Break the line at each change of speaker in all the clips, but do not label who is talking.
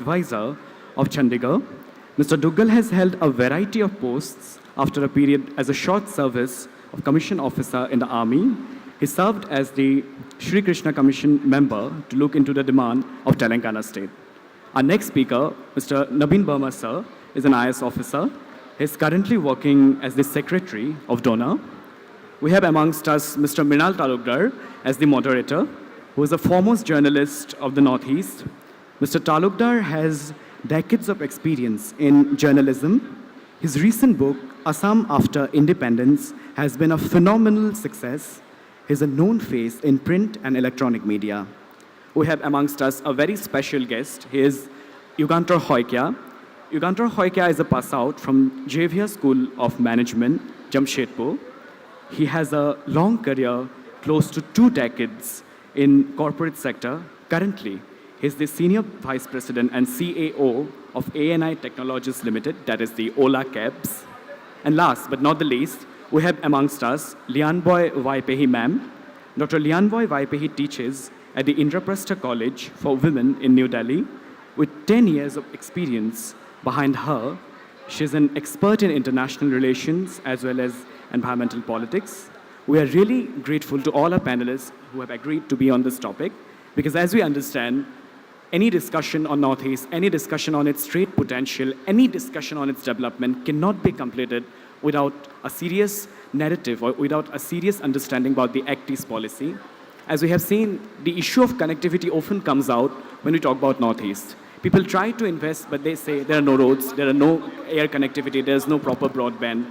Advisor of Chandigarh. Mr. Duggal has held a variety of posts after a period as a short service of Commission Officer in the Army. He served as the Shri Krishna Commission member to look into the demand of Telangana state. Our next speaker, Mr. Nabin Burma sir, is an IAS officer. He is currently working as the Secretary of DONA. We have amongst us Mr. Mrinal Talukdar as the moderator, who is a foremost journalist of the Northeast. Mr. Talukdar has decades of experience in journalism. His recent book, Assam After Independence, has been a phenomenal success. He is a known face in print and electronic media. We have amongst us a very special guest. He is Yugantar Saikia. Yugantar Saikia is a pass-out from Xavier School of Management, Jamshedpur. He has a long career, close to 2 decades in corporate sector. Currently, he is the Senior Vice President and CAO of ANI Technologies Limited, that is the Ola Cabs. And last but not the least, we have amongst us Lianboi Vaipehi ma'am. Dr. Lianboi Vaipehi teaches at the Indraprastha College for Women in New Delhi. With 10 years of experience behind her, she is an expert in international relations as well as environmental politics. We are really grateful to all our panelists who have agreed to be on this topic, because as we understand, any discussion on Northeast, any discussion on its trade potential, any discussion on its development cannot be completed without a serious narrative or without a serious understanding about the Act East policy. As we have seen, the issue of connectivity often comes out when we talk about Northeast. People try to invest, but they say there are no roads, there are no air connectivity, there is no proper broadband.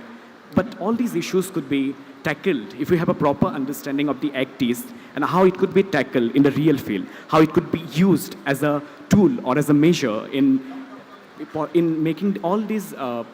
But all these issues could be tackled if we have a proper understanding of the Act East and how it could be tackled in the real field, how it could be used as a tool or as a measure in making all these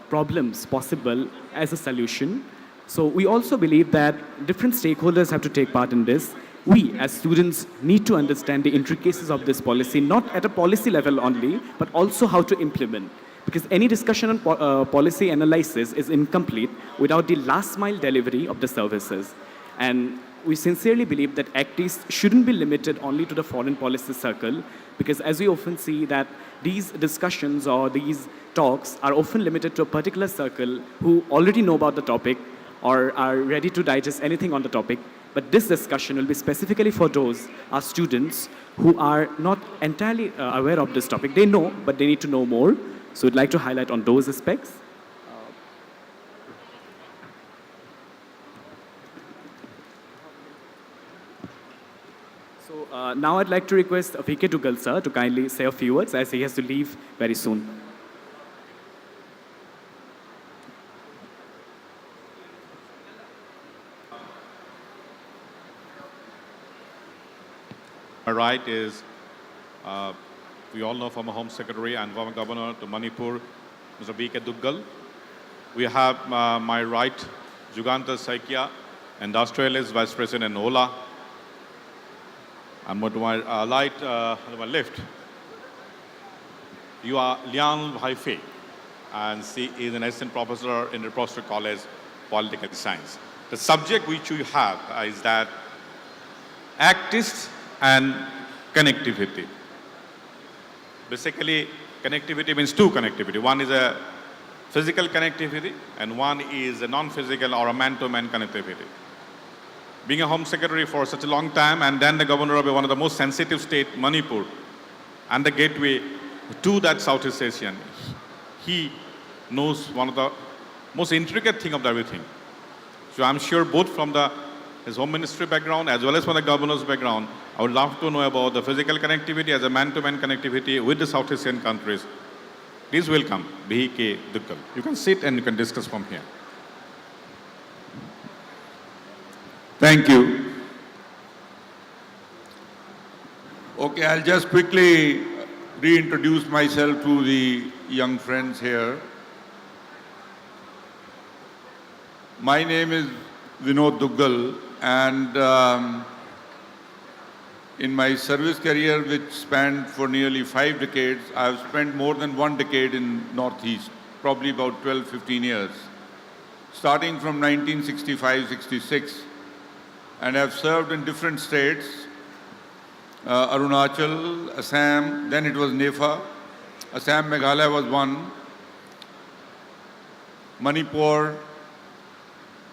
problems possible as a solution. So we also believe that different stakeholders have to take part in this. We, as students, need to understand the intricacies of this policy, not at a policy level only, but also how to implement. Because any discussion on policy analysis is incomplete without the last mile delivery of the services. And we sincerely believe that Act East shouldn't be limited only to the foreign policy circle, because as we often see that these discussions or these talks are often limited to a particular circle who already know about the topic or are ready to digest anything on the topic. But this discussion will be specifically for those, our students, who are not entirely aware of this topic. They know, but they need to know more. So we'd like to highlight on those aspects. Now I'd like to request VK Duggal sir to kindly say a few words as he has to leave very soon.
My right is, we all know former Home Secretary and former Governor to Manipur, Mr. VK Duggal. We have my right, Yugantar Saikia, Industrialist Vice President in Ola. And to my right, to my left, you are Lianboi Vaipehi, and she is an assistant professor in the Indraprastha College, Political Science. The subject which you have is that Act East and connectivity. Basically, connectivity means 2 connectivity. One is a physical connectivity and one is a non-physical or a man-to-man connectivity. Being a Home Secretary for such a long time and then the governor of one of the most sensitive state, Manipur, and the gateway to that Southeast Asian, he knows one of the most intricate thing of everything. So I'm sure both from his Home Ministry background as well as from the governor's background, I would love to know about the physical connectivity as a man-to-man connectivity with the South Asian countries. Please welcome VK Duggal. You can sit and you can discuss from here.
Thank you. Okay, I'll just quickly reintroduce myself to the young friends here. My name is Vinod Duggal, and in my service career, which spanned for nearly 5 decades, I have spent more than 1 decade in Northeast, probably about 12-15 years, starting from 1965-66, and have served in different states, Arunachal, Assam, then it was NEFA, Assam, Meghalaya was one, Manipur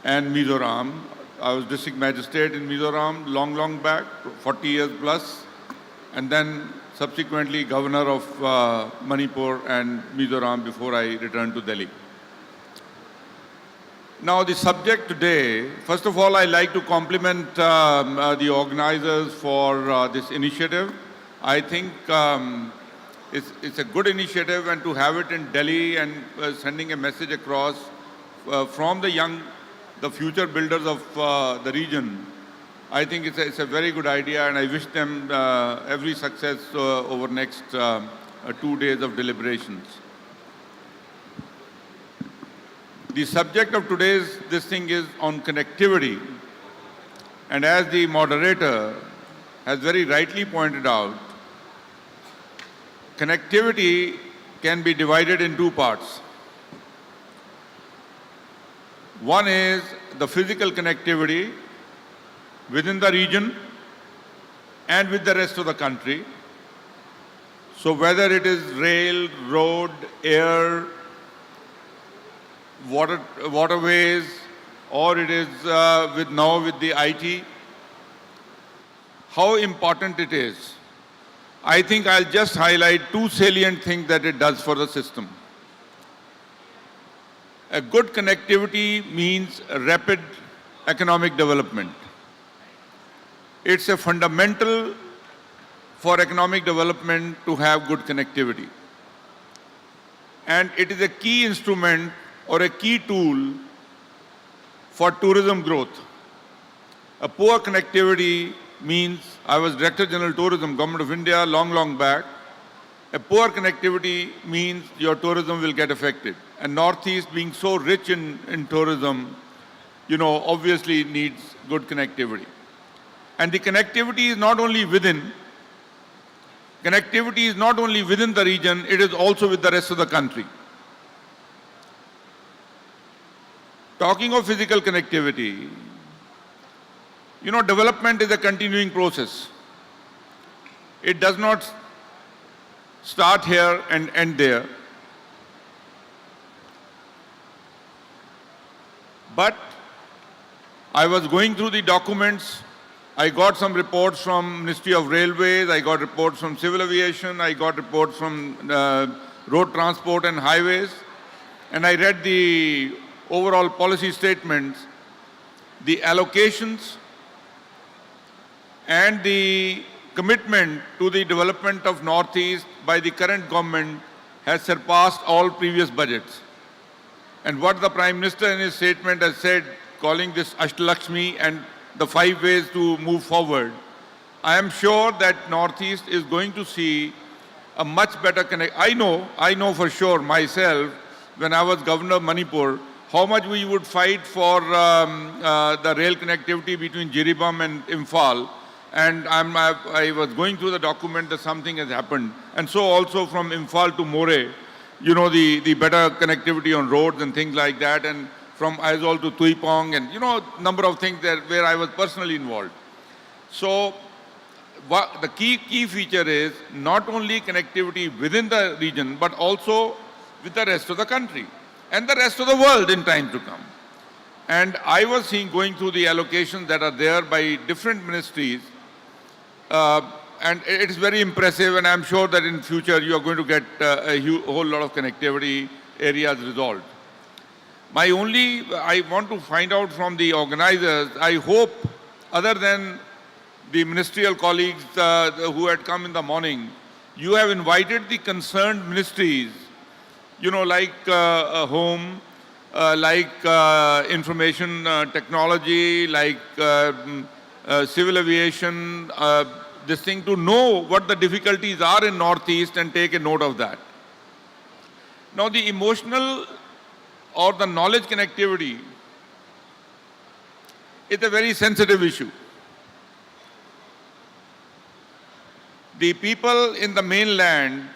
and Mizoram. I was district magistrate in Mizoram long back, 40 years plus, and then subsequently governor of Manipur and Mizoram before I returned to Delhi. Now the subject today, first of all, I like to compliment the organizers for this initiative. I think it's a good initiative, and to have it in Delhi and sending a message across from the future builders of the region, I think it's a very good idea, and I wish them every success over next 2 days of deliberations. The subject of this thing is on connectivity, and as the moderator has very rightly pointed out, connectivity can be divided in two parts. One is the physical connectivity within the region and with the rest of the country. So whether it is rail, road, air, waterways, or it is now with the IT, how important it is. I think I'll just highlight two salient things that it does for the system. A good connectivity means rapid economic development. It's a fundamental for economic development to have good connectivity. And it is a key instrument or a key tool for tourism growth. A poor connectivity means, I was Director General Tourism, Government of India, long back. A poor connectivity means your tourism will get affected. And Northeast being so rich in tourism, obviously needs good connectivity. And the connectivity is not only within the region, it is also with the rest of the country. Talking of physical connectivity, development is a continuing process. It does not start here and end there. But I was going through the documents. I got some reports from Ministry of Railways, I got reports from Civil Aviation, I got reports from Road Transport and Highways, and I read the overall policy statements. The allocations and the commitment to the development of Northeast by the current government has surpassed all previous budgets. And what the Prime Minister in his statement has said, calling this Ashtalakshmi and the 5 ways to move forward, I am sure that Northeast is going to see a much better connect. I know for sure myself, when I was Governor of Manipur, how much we would fight for the rail connectivity between Jiribam and Imphal. And I was going through the document that something has happened. And so also from Imphal to More, the better connectivity on roads and things like that. And from Aizawl to Tuipong and, number of things where I was personally involved. So the key feature is not only connectivity within the region, but also with the rest of the country and the rest of the world in time to come. And I was going through the allocations that are there by different ministries, and it is very impressive, and I'm sure that in future you are going to get a whole lot of connectivity areas resolved. I want to find out from the organizers, I hope, other than the ministerial colleagues who had come in the morning, you have invited the concerned ministries, like Home, like Information Technology, like Civil Aviation, this thing, to know what the difficulties are in Northeast and take a note of that. Now the emotional or the knowledge connectivity is a very sensitive issue. The people in the mainland,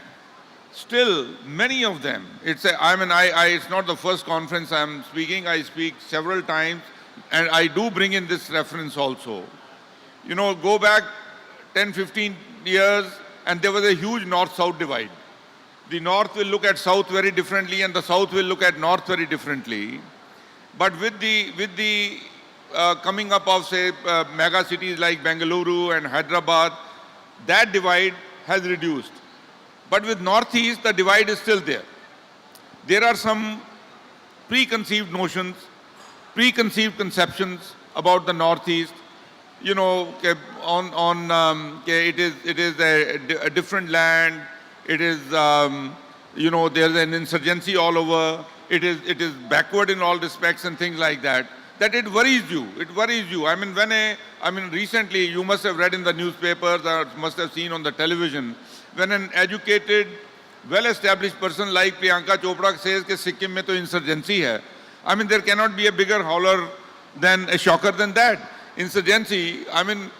still many of them, it's not the first conference I'm speaking, I speak several times, and I do bring in this reference also. Go back 10, 15 years and there was a huge north-south divide. the north will look at south very differently and the south will look at north very differently. But with the coming up of, say, mega cities like Bengaluru and Hyderabad, that divide has reduced. But with Northeast, the divide is still there. There are some preconceived notions, preconceived conceptions about the Northeast. You know, it is a different land. It is, you know, there's an insurgency all over. It is backward in all respects and things like that. That it worries you. It worries you. I mean, recently you must have read in the newspapers or must have seen on the television when an educated, well-established person like Priyanka Chopra says that Sikkim mein to insurgency hai. I mean, there cannot be a bigger howler than a shocker than that. Insurgency. I mean,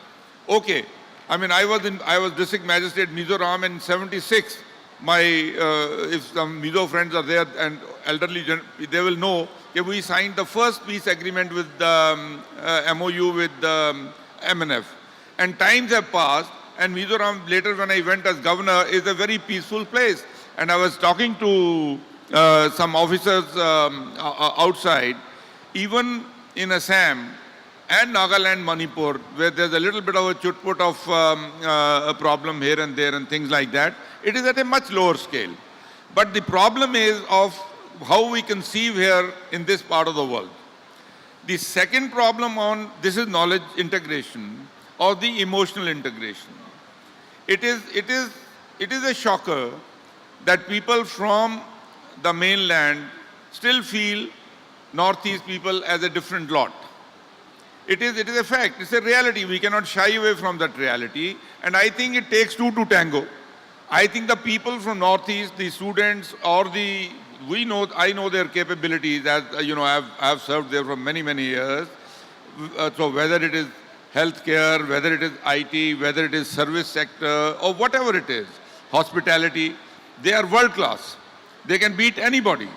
okay. I mean, I was district magistrate Mizoram in '76. If some Mizo friends are there and elderly, they will know that we signed the first peace agreement with the MOU with the MNF. And times have passed, and Mizoram later when I went as governor is a very peaceful place. And I was talking to some officers outside, even in Assam and Nagaland, Manipur, where there's a little bit of a chutput of a problem here and there and things like that. It is at a much lower scale. But the problem is of how we conceive here in this part of the world. The second problem on this is knowledge integration or the emotional integration. It is a shocker that people from the mainland still feel Northeast people as a different lot. It is a fact, it's a reality. We cannot shy away from that reality. And I think it takes two to tango. I think the people from Northeast, the students or I know their capabilities as, you know, I have served there for many, many years. So whether it is healthcare, whether it is IT, whether it is service sector or whatever it is, hospitality, they are world class. They can beat anybody.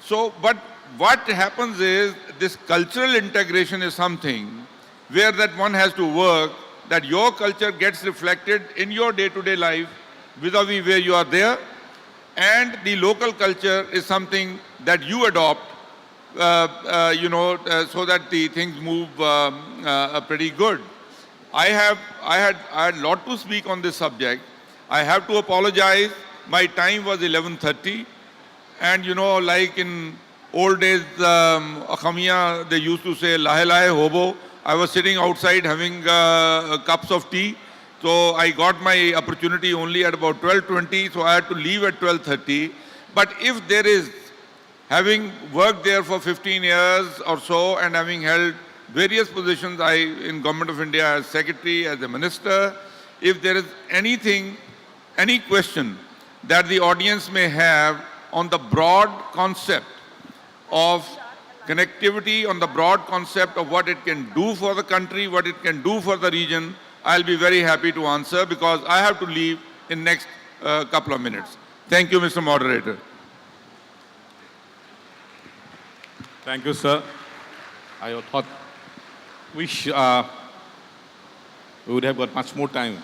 So, but what happens is this cultural integration is something where that one has to work, that your culture gets reflected in your day-to-day life vis-a-vis where you are there, and the local culture is something that you adopt, so that the things move pretty good. I had a lot to speak on this subject. I have to apologize. My time was 11:30, and you know, like in old days, Akhamiya, they used to say, lahe lahe hobo. I was sitting outside having cups of tea. So I got my opportunity only at about 12:20, so I had to leave at 12:30. But if there is, having worked there for 15 years or so and having held various positions in Government of India as Secretary, as a Minister, if there is anything, any question that the audience may have on the broad concept of connectivity, on the broad concept of what it can do for the country, what it can do for the region, I'll be very happy to answer because I have to leave in next couple of minutes. Thank you, Mr. Moderator.
Thank you, sir. I thought we would have got much more time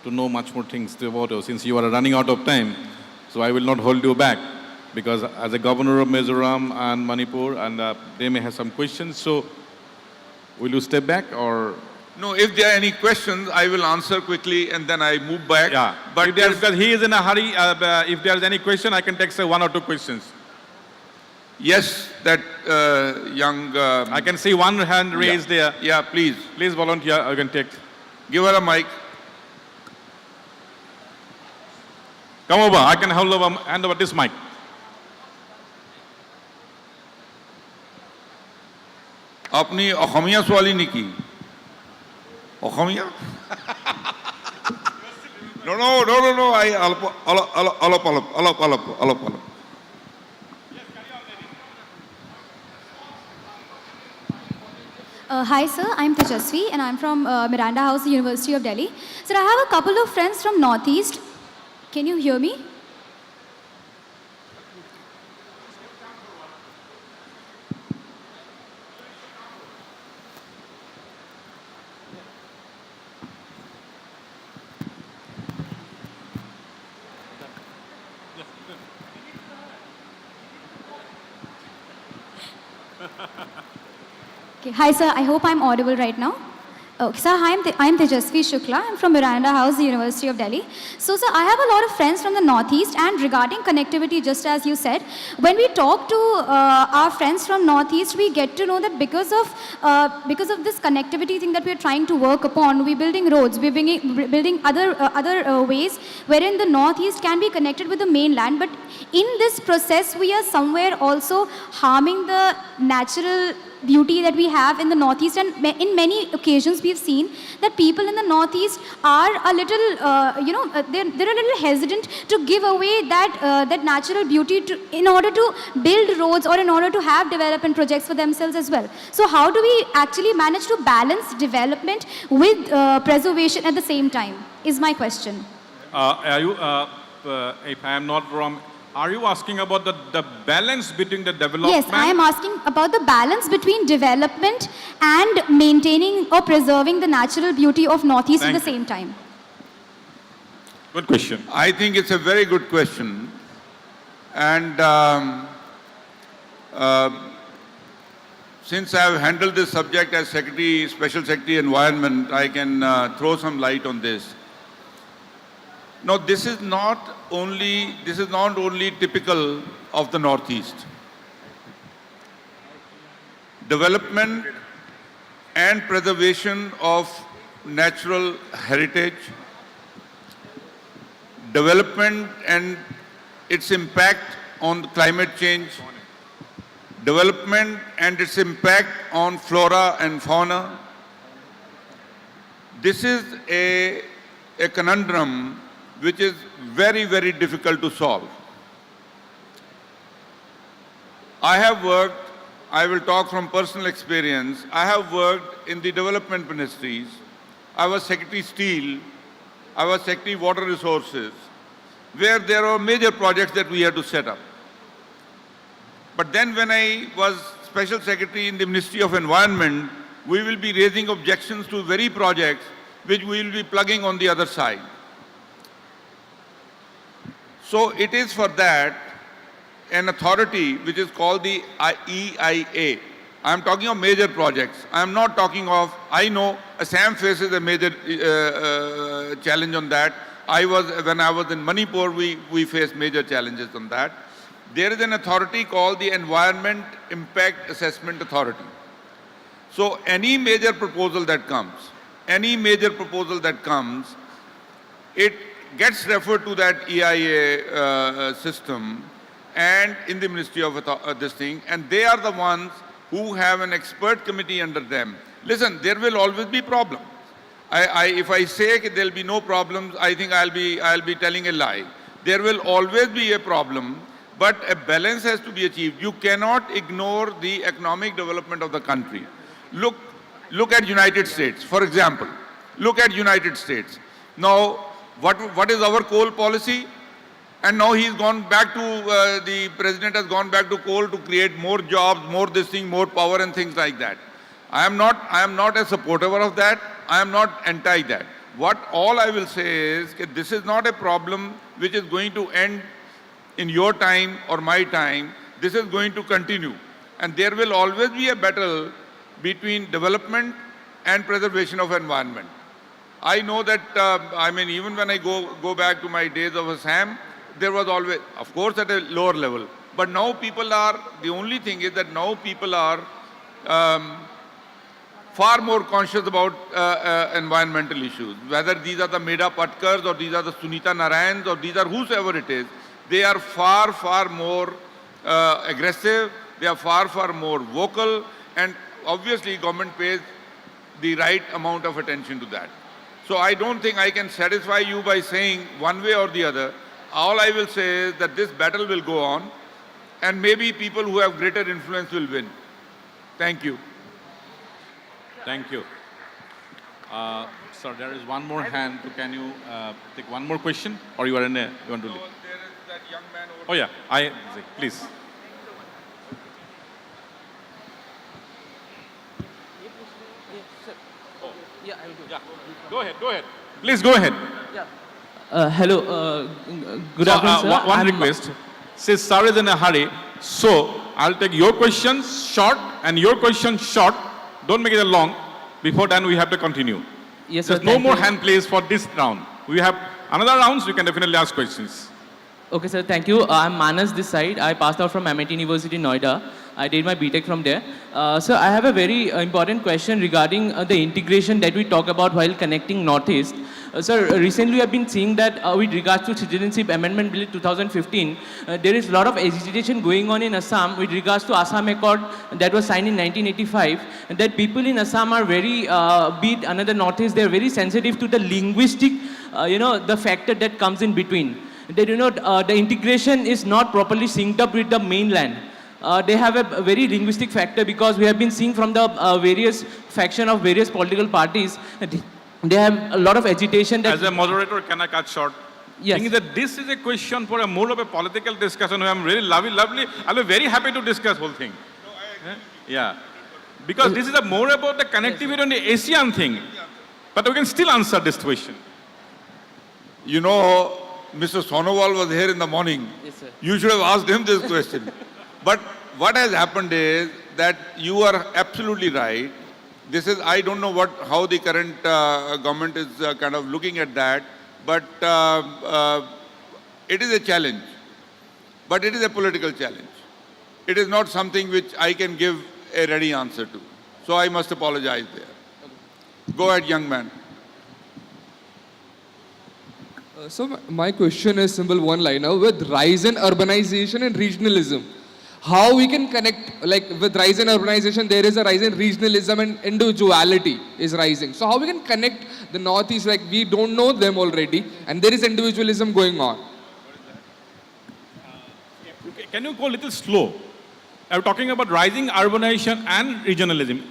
to know much more things about you since you are running out of time. So I will not hold you back because as a governor of Mizoram and Manipur, and they may have some questions. So will you step back or?
No, if there are any questions, I will answer quickly and then I move back.
Yeah, but because he is in a hurry, if there is any question, I can take say one or two questions.
Yes, that young...
I can see one hand raised there.
Yeah, please.
Please volunteer, you can take.
Give her a mic.
Come over, I can hand over this mic.
Apni Akhamiya swali nahi ki. Akhamiya? No. I alap.
Hi sir, I'm Tejasvi and I'm from Miranda House, University of Delhi. Sir, I have a couple of friends from Northeast. Can you hear me? Okay. Hi, sir. I hope I'm audible right now. Okay, sir, I'm Tejasvi Shukla. I'm from Miranda House, University of Delhi. So, sir, I have a lot of friends from the Northeast, and regarding connectivity, just as you said, when we talk to our friends from Northeast, we get to know that because of this connectivity thing that we're trying to work upon, we're building roads, we're building other ways wherein the Northeast can be connected with the mainland. But in this process, we are somewhere also harming the natural beauty that we have in the Northeast, and in many occasions we've seen that people in the Northeast are a little, they're a little hesitant to give away that natural beauty in order to build roads or in order to have development projects for themselves as well. So how do we actually manage to balance development with preservation at the same time, is my question.
If I am not wrong, are you asking about the balance between the development?
Yes, I am asking about the balance between development and maintaining or preserving the natural beauty of Northeast at the same time.
Good question.
I think it's a very good question. And since I have handled this subject as Special Secretary Environment, I can throw some light on this. Now, this is not only typical of the Northeast. Development and preservation of natural heritage, development and its impact on climate change, development and its impact on flora and fauna. This is a conundrum which is very, very difficult to solve. I will talk from personal experience, I have worked in the development ministries. I was Secretary Steel, I was Secretary Water Resources, where there are major projects that we had to set up. But then when I was Special Secretary in the Ministry of Environment, we will be raising objections to very projects which we will be plugging on the other side. So it is for that an authority which is called the EIA. I am talking of major projects. I am not talking of, I know Assam faces a major challenge on that. When I was in Manipur, we faced major challenges on that. There is an authority called the Environment Impact Assessment Authority. So any major proposal that comes, it gets referred to that EIA system and in the Ministry of this thing, and they are the ones who have an expert committee under them. Listen, there will always be problems. If I say there will be no problems, I think I'll be telling a lie. There will always be a problem, but a balance has to be achieved. You cannot ignore the economic development of the country. Look at United States, for example. Look at United States. Now, what is our coal policy? And now he's gone back to, the president has gone back to coal to create more jobs, more this thing, more power and things like that. I am not a supporter of that. I am not anti that. All I will say is that this is not a problem which is going to end in your time or my time. This is going to continue. And there will always be a battle between development and preservation of environment. I know that, even when I go back to my days of Assam, there was always, of course, at a lower level. But now the only thing is that now people are far more conscious about environmental issues. Whether these are the Meda Patkars or these are the Sunita Narayans or these are whosoever it is, they are far, far more aggressive, they are far, far more vocal, and obviously government pays the right amount of attention to that. So I don't think I can satisfy you by saying one way or the other. All I will say is that this battle will go on, and maybe people who have greater influence will win. Thank you.
Thank you. Sir, there is one more hand. Can you take one more question, or you want to leave?
There is that young man over
there. Oh yeah, please.
Yeah, I will do.
Yeah, go ahead. Please go ahead.
Yeah. Hello. Good afternoon, sir.
One request. Says sir is in a hurry. So I'll take your questions short and your questions short. Don't make it long. Before then we have to continue.
Yes, sir.
There's no
Thank
more
you.
hand plays for this round. We have another rounds. You can definitely ask questions.
Okay, sir. Thank you. I'm Manas this side. I passed out from MIT University, Noida. I did my BTech from there. Sir, I have a very important question regarding the integration that we talk about while connecting Northeast. Sir, recently we have been seeing that with regards to Citizenship Amendment Bill 2015, there is a lot of agitation going on in Assam with regards to Assam Accord that was signed in 1985, and that people in Assam are very, be it another Northeast, they are very sensitive to the linguistic, the factor that comes in between. That, the integration is not properly synced up with the mainland. They have a very linguistic factor because we have been seeing from the various faction of various political parties, they have a lot of agitation. That
As a moderator, can I cut short?
Yes.
Thinking that this is a question for a more of a political discussion. I'm really lovely. I'll be very happy to discuss whole thing. Yeah. Because this is a more about the connectivity on the Asian thing. But we can still answer this question.
You know, Mr. Sonowal was here in the morning.
Yes, sir.
You should have asked him this question. But what has happened is that you are absolutely right. This is, I don't know how the current government is kind of looking at that, but it is a challenge. But it is a political challenge. It is not something which I can give a ready answer to. So I must apologize there. Go ahead, young man.
So my question is simple one-liner. With rise in urbanization and regionalism, how we can connect, like with rise in urbanization, there is a rise in regionalism and individuality is rising. So how we can connect the Northeast, like we don't know them already, and there is individualism going on.
Can you go a little slow? I'm talking about rising urbanization and regionalism.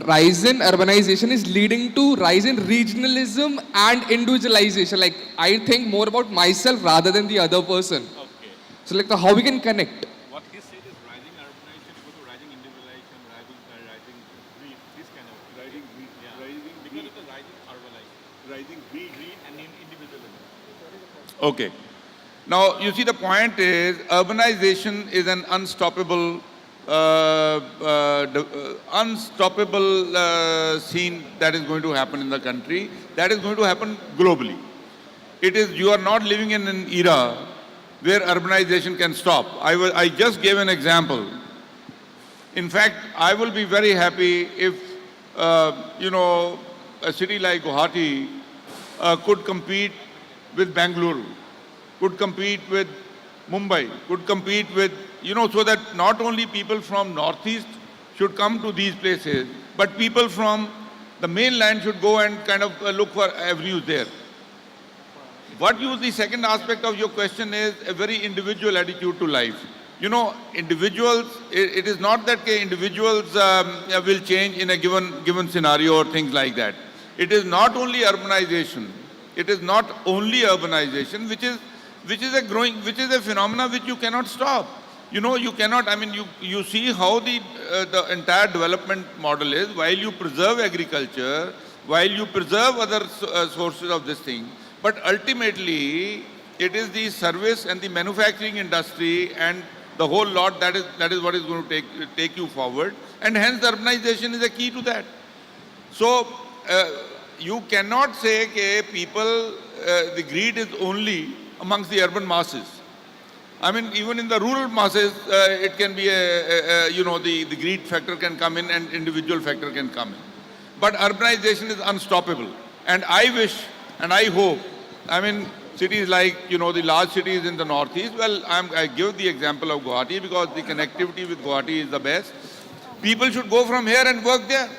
Rise in urbanization is leading to rise in regionalism and individualization. Like I think more about myself rather than the other person.
Okay.
So like how we can connect.
What he said is rising urbanization equal to rising individualization, rising greed, this kind of rising greed, rising because of the rising urbanization, rising greed and individualism.
Okay. Now, you see, the point is, urbanization is an unstoppable scene that is going to happen in the country, that is going to happen globally. It is, you are not living in an era where urbanization can stop. I just gave an example. In fact, I will be very happy if, a city like Guwahati could compete with Bangalore, could compete with Mumbai, could compete with, so that not only people from Northeast should come to these places, but people from the mainland should go and kind of look for avenues there. The second aspect of your question is a very individual attitude to life. Individuals, it is not that individuals will change in a given scenario or things like that. It is not only urbanization. It is not only urbanization, which is a phenomena which you cannot stop. You cannot, you see how the entire development model is, while you preserve agriculture, while you preserve other sources of this thing, but ultimately it is the service and the manufacturing industry and the whole lot that is what is going to take you forward, and hence urbanization is a key to that. So you cannot say that people, the greed is only amongst the urban masses. Even in the rural masses, it can be the greed factor can come in and individual factor can come in. But urbanization is unstoppable. And I wish and I hope, cities like, the large cities in the Northeast, well, I give the example of Guwahati because the connectivity with Guwahati is the best. People should go from here and work there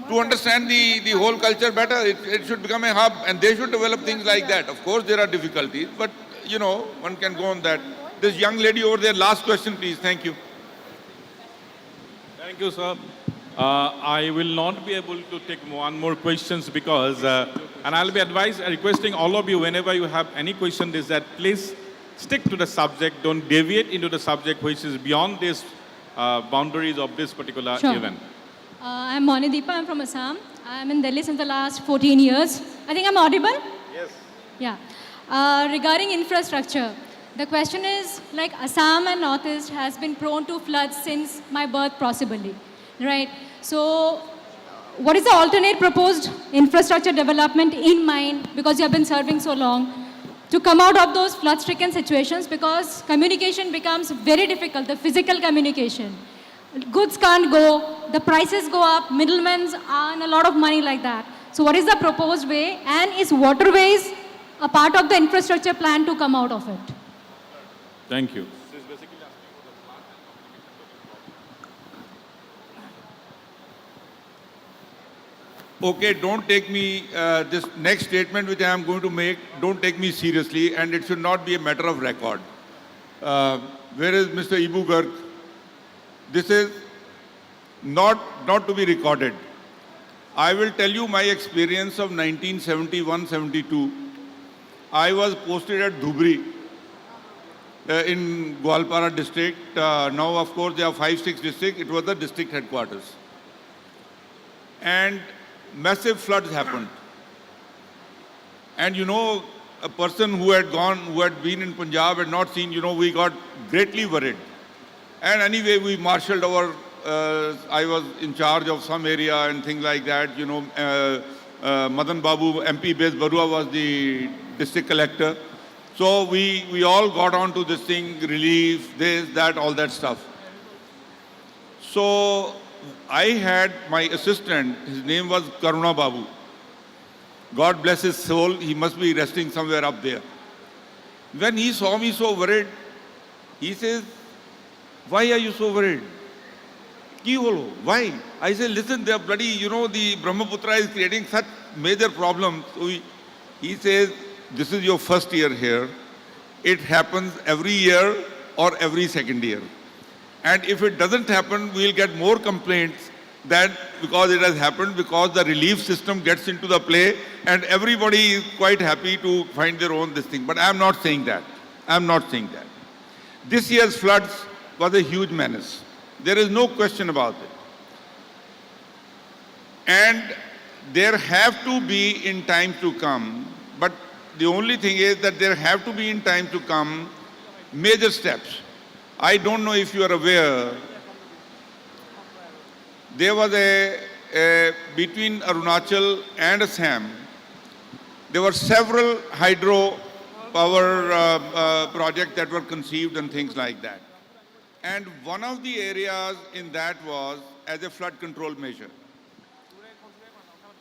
to understand the whole culture better. It should become a hub and they should develop things like that. Of course, there are difficulties, but one can go on that. This young lady over there, last question, please. Thank you.
Thank you, sir. I will not be able to take one more questions because, and I'll be requesting all of you, whenever you have any question, is that please stick to the subject. Don't deviate into the subject which is beyond these boundaries of this particular event.
I'm Monideepa. I'm from Assam. I'm in Delhi since the last 14 years. I think I'm audible?
Yes.
Yeah. Regarding infrastructure, The question is, like Assam and Northeast has been prone to floods since my birth possibly, right? So what is the alternate proposed infrastructure development in mind, because you have been serving so long, to come out of those flood-stricken situations, because communication becomes very difficult, the physical communication. Goods can't go, the prices go up, middlemen earn a lot of money like that. So what is the proposed way, and is waterways a part of the infrastructure plan to come out of it?
Thank you.
Okay, don't take me, this next statement which I am going to make, don't take me seriously, and it should not be a matter of record. Where is Mr. Ibu Garg? This is not to be recorded. I will tell you my experience of 1971-72. I was posted at Dhubri in Gwalpara district. Now, of course, there are 5-6 districts. It was the district headquarters. And massive floods happened. And you know, a person who had been in Punjab had not seen, we got greatly worried. And anyway, we marshaled our, I was in charge of some area and things like that. Madan Babu, MP Bez Barua was the district collector. So we all got on to this thing, relief, this, that, all that stuff. So I had my assistant, his name was Karuna Babu. God bless his soul, he must be resting somewhere up there. When he saw me so worried, he says, "Why are you so worried? Why?" I said, "Listen, they are bloody, the Brahmaputra is creating such major problems." So he says, "This is your first year here. It happens every year or every second year. And if it doesn't happen, we'll get more complaints that because it has happened, because the relief system gets into the play and everybody is quite happy to find their own this thing." But I'm not saying that. I'm not saying that. This year's floods was a huge menace. There is no question about it. And there have to be in time to come, but the only thing is that there have to be in time to come major steps. I don't know if you are aware, there was between Arunachal and Assam, there were several hydro power projects that were conceived and things like that. And one of the areas in that was as a flood control measure.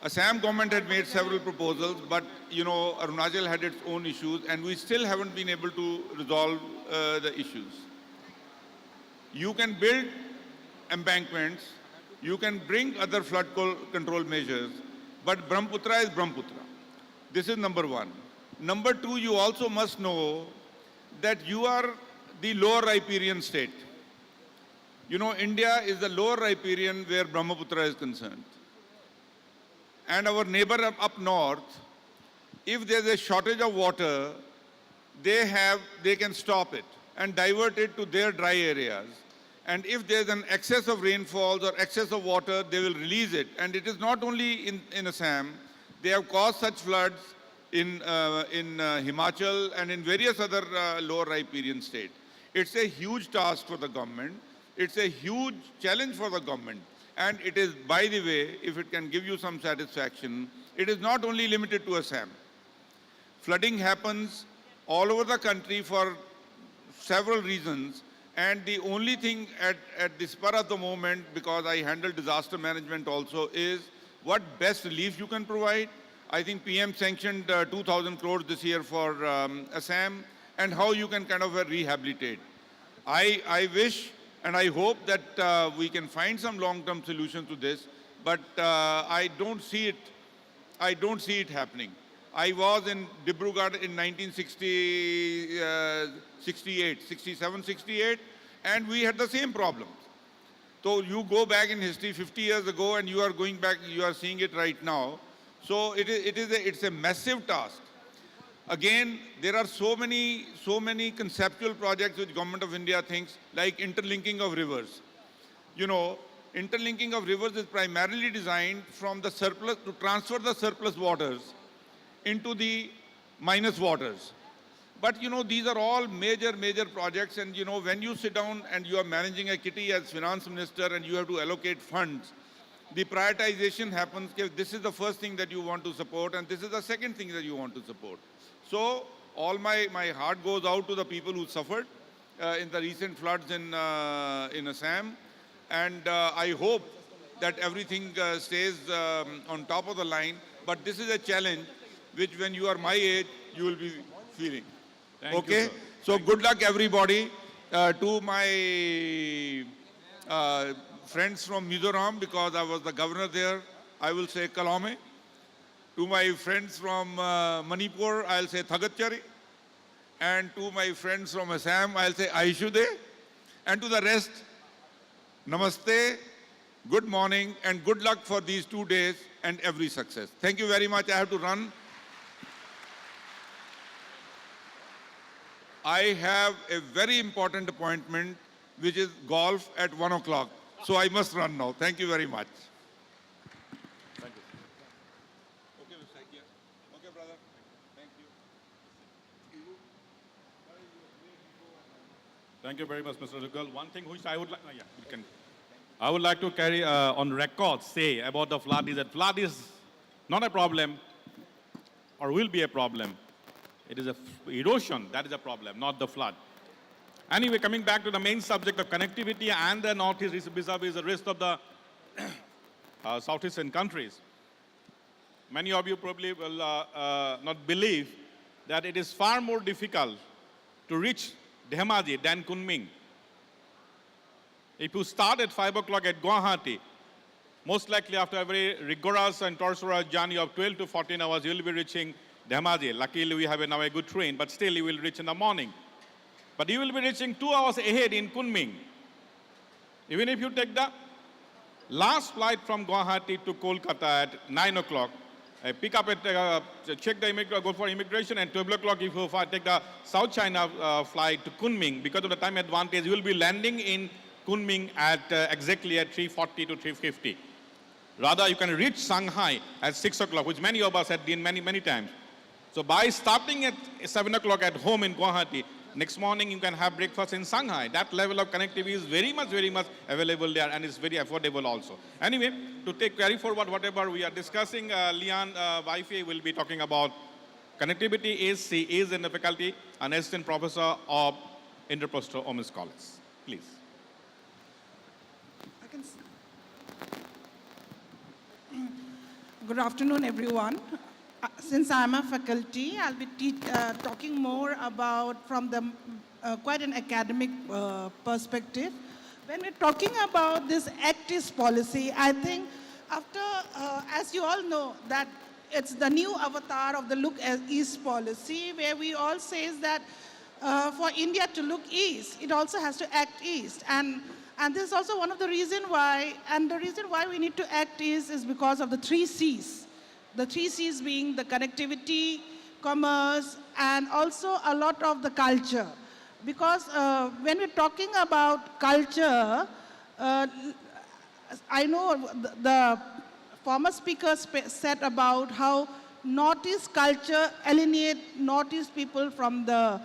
Assam government had made several proposals, but Arunachal had its own issues, and we still haven't been able to resolve the issues. You can build embankments, you can bring other flood control measures, but Brahmaputra is Brahmaputra. This is number one. Number two, you also must know that you are the lower riparian state. India is the lower riparian where Brahmaputra is concerned. And our neighbor up north, if there's a shortage of water, they can stop it and divert it to their dry areas. And if there's an excess of rainfalls or excess of water, they will release it. And it is not only in Assam. They have caused such floods in Himachal and in various other lower riparian states. It's a huge task for the government. It's a huge challenge for the government. And it is, by the way, if it can give you some satisfaction, it is not only limited to Assam. Flooding happens all over the country for several reasons. And the only thing at the spur of the moment, because I handle disaster management also, is what best relief you can provide. I think PM sanctioned 2,000 crores this year for Assam, and how you can kind of rehabilitate. I wish and I hope that we can find some long-term solution to this, but I don't see it happening. I was in Dibrugarh in 67, 68, and we had the same problems. So you go back in history 50 years ago and you are going back, you are seeing it right now. So it's a massive task. Again, there are so many conceptual projects which Government of India thinks, like interlinking of rivers. Interlinking of rivers is primarily designed from the surplus, to transfer the surplus waters into the minus waters. But you know, these are all major projects, and you know, when you sit down and you are managing a kitty as finance minister and you have to allocate funds, the prioritization happens. This is the first thing that you want to support, and this is the second thing that you want to support. So all my heart goes out to the people who suffered in the recent floods in Assam, and I hope that everything stays on top of the line. But this is a challenge which, when you are my age, you will be feeling.
Thank you, sir.
So good luck, everybody. To my friends from Mizoram, because I was the governor there, I will say Kalame. To my friends from Manipur, I'll say Thagatchari. And to my friends from Assam, I'll say Aishude. And to the rest, Namaste, good morning, and good luck for these 2 days and every success. Thank you very much. I have to run. I have a very important appointment, which is golf at 1 o'clock. So I must run now. Thank you very much. Thank you. Okay, Mr. Saikia. Okay, brother. Thank you.
Thank you very much, Mr. Duggal. One thing which I would like, I would like to carry on record, say about the flood is that flood is not a problem or will be a problem. It is erosion that is a problem, not the flood. Anyway, coming back to the main subject of connectivity and the Northeast vis-a-vis the rest of the Southeastern countries. Many of you probably will not believe that it is far more difficult to reach Dhemaji than Kunming. If you start at 5 o'clock at Guwahati, most likely after a very rigorous and torturous journey of 12 to 14 hours, you will be reaching Dhemaji. Luckily, we have now a good train, but still you will reach in the morning. But you will be reaching 2 hours ahead in Kunming. Even if you take the last flight from Guwahati to Kolkata at 9 o'clock, pick up at, check the go for immigration, and 12 o'clock if you take the South China flight to Kunming, because of the time advantage, you will be landing in Kunming at exactly at 3:40 to 3:50. Rather, you can reach Shanghai at 6 o'clock, which many of us had done many times. So by starting at 7 o'clock at home in Guwahati, next morning you can have breakfast in Shanghai. That level of connectivity is very much available there, and it's very affordable also. Anyway, to carry forward whatever we are discussing, Lianboi Vaipehi will be talking about connectivity. She is in the faculty, an assistant professor of Indraprastha Women's College. Please.
Good afternoon, everyone. Since I'm a faculty, I'll be talking more about from the quite an academic perspective. When we're talking about this Act East policy, I think after, as you all know, that it's the new avatar of the Look East policy, where we all say that for India to look east, it also has to act east. And this is also one of the reasons why, and the reason why we need to act is because of the 3 C's. The 3 C's being the connectivity, commerce, and also a lot of the culture. Because when we're talking about culture, I know the former speaker said about how Northeast culture alienate Northeast people from the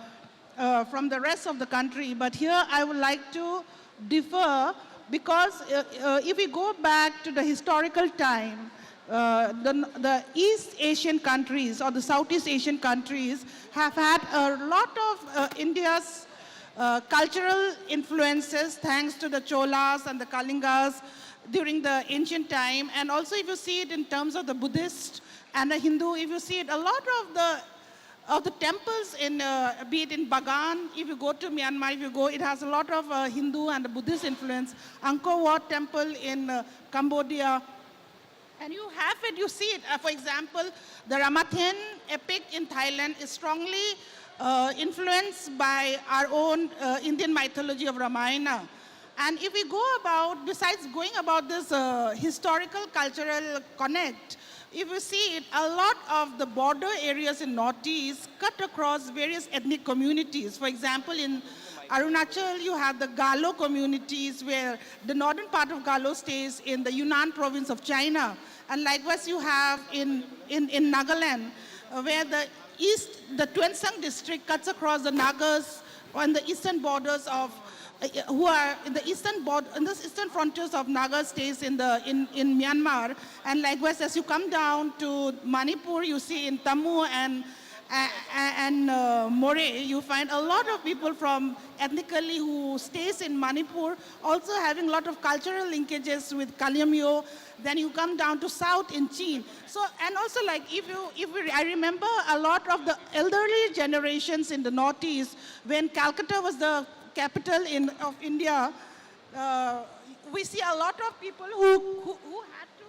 rest of the country. But here I would like to differ, because if we go back to the historical time, the East Asian countries or the Southeast Asian countries have had a lot of India's cultural influences thanks to the Cholas and the Kalingas during the ancient time. And also if you see it in terms of the Buddhist and the Hindu, if you see it, a lot of the temples in, be it in Bagan, if you go to Myanmar, if you go, it has a lot of Hindu and Buddhist influence. Angkor Wat temple in Cambodia. And you have it, you see it. For example, the Ramathain epic in Thailand is strongly influenced by our own Indian mythology of Ramayana. And if we go about, besides going about this historical cultural connect, if you see it, a lot of the border areas in Northeast cut across various ethnic communities. For example, in Arunachal, you have the Galo communities, where the northern part of Galo stays in the Yunnan province of China. And likewise, you have in Nagaland, where the the Tuensang district cuts across the Nagas on the eastern borders of who are in the eastern frontiers of Naga states in Myanmar, and likewise as you come down to Manipur, you see in Tamil and More, you find a lot of people from ethnically who stays in Manipur, also having a lot of cultural linkages with Kalyamyo. Then you come down to south in Chin. So, and also like I remember a lot of the elderly generations in the Northeast, when Calcutta was the capital of India, we see a lot of people who had to,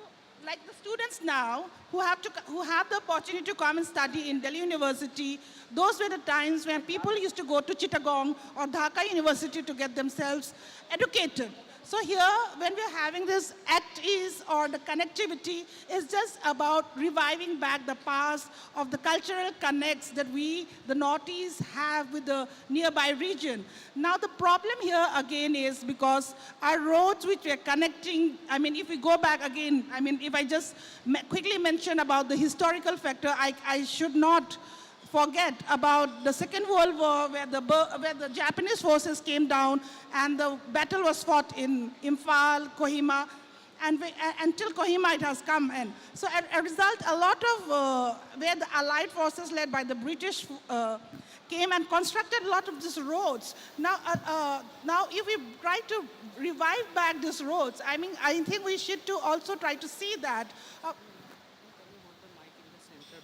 like the students now, who have the opportunity to come and study in Delhi University. Those were the times when people used to go to Chittagong or Dhaka University to get themselves educated. So here, when we're having this Act East or the connectivity, is just about reviving back the past of the cultural connects that we, the Northeast, have with the nearby region. Now the problem here again is because our roads which we're connecting, I mean, if we go back again, I mean, if I just quickly mention about the historical factor, I should not forget about the Second World War, where the Japanese forces came down and the battle was fought in Imphal, Kohima, and until Kohima it has come in. So as a result, a lot of where the Allied forces led by the British came and constructed a lot of these roads. Now if we try to revive back these roads, I mean, I think we should to also try to see that.